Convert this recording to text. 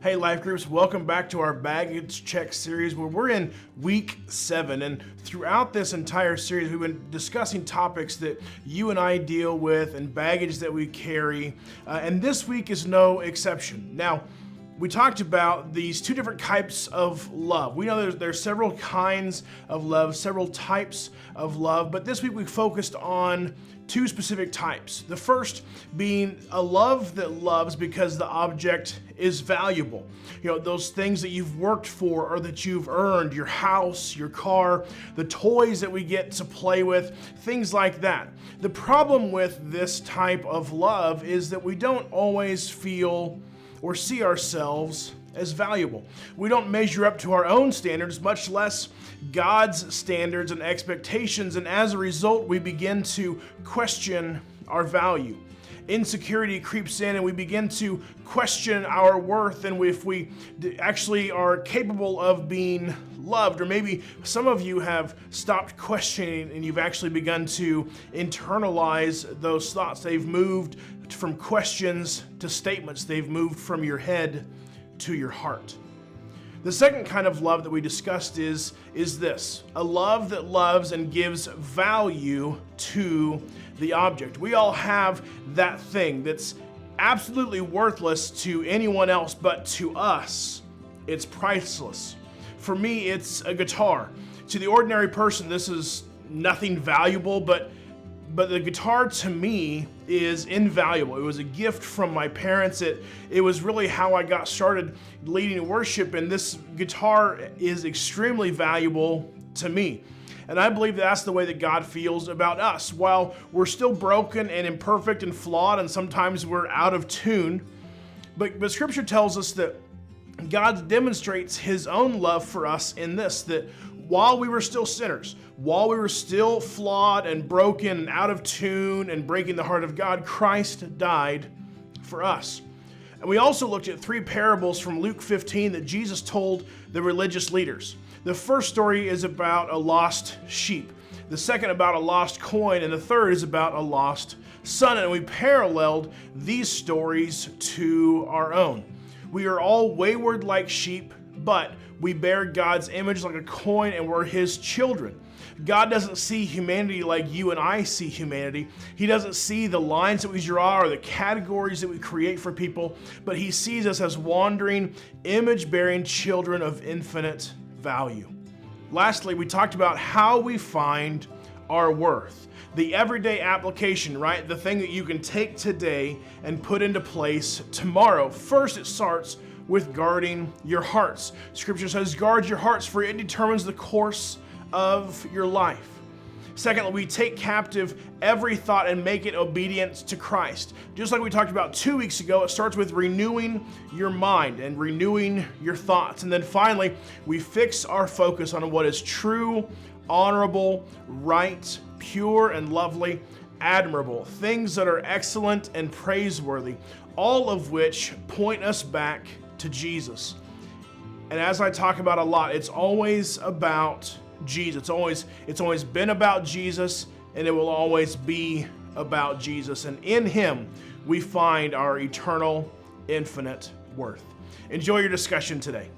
Hey, Life Groups, welcome back to our baggage check series where we're in week 7. And throughout this entire series, we've been discussing topics that you and I deal with and baggage that we carry. And this week is no exception. Now, we talked about these two different types of love. We know there's several kinds of love, several types of love, but this week we focused on two specific types. The first being a love that loves because the object is valuable. You know, those things that you've worked for or that you've earned, your house, your car, the toys that we get to play with, things like that. The problem with this type of love is that we don't always feel or see ourselves as valuable. We don't measure up to our own standards, much less God's standards and expectations, and as a result, we begin to question our value. Insecurity creeps in and we begin to question our worth and if we actually are capable of being loved. Or maybe some of you have stopped questioning and you've actually begun to internalize those thoughts. They've moved from questions to statements. They've moved from your head to your heart. The second kind of love that we discussed is this: a love that loves and gives value to the object. We all have that thing that's absolutely worthless to anyone else, but to us, it's priceless. For me, it's a guitar. To the ordinary person, this is nothing valuable, but the guitar to me is invaluable. It was a gift from my parents. It was really how I got started leading worship, and this guitar is extremely valuable to me. And I believe that's the way that God feels about us. While we're still broken and imperfect and flawed, and sometimes we're out of tune, but Scripture tells us that God demonstrates His own love for us in this, that while we were still sinners, while we were still flawed and broken and out of tune and breaking the heart of God, Christ died for us. And we also looked at 3 parables from Luke 15 that Jesus told the religious leaders. The first story is about a lost sheep, the second about a lost coin, and the third is about a lost son. And we paralleled these stories to our own. We are all wayward like sheep, but we bear God's image like a coin and we're His children. God doesn't see humanity like you and I see humanity. He doesn't see the lines that we draw or the categories that we create for people, but He sees us as wandering, image-bearing children of infinite value. Lastly, we talked about how we find our worth. The everyday application, right? The thing that you can take today and put into place tomorrow. First, it starts with guarding your hearts. Scripture says, guard your hearts, for it determines the course of your life. Secondly, we take captive every thought and make it obedient to Christ. Just like we talked about 2 weeks ago, it starts with renewing your mind and renewing your thoughts. And then finally, we fix our focus on what is true, honorable, right, pure, and lovely, admirable, things that are excellent and praiseworthy, all of which point us back to Jesus. And as I talk about a lot, it's always about Jesus. It's always been about Jesus, and it will always be about Jesus. And in Him, we find our eternal, infinite worth. Enjoy your discussion today.